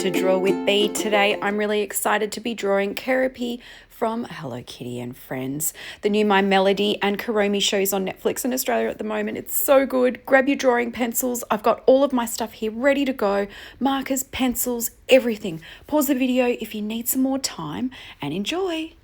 to Draw with B. Today I'm really excited to be drawing Keroppi from Hello Kitty and Friends. The new My Melody and Keroppi shows on Netflix in Australia at the moment. It's so good. Grab your drawing pencils. I've got all of my stuff here ready to go. Markers, pencils, everything. Pause the video if you need some more time and enjoy.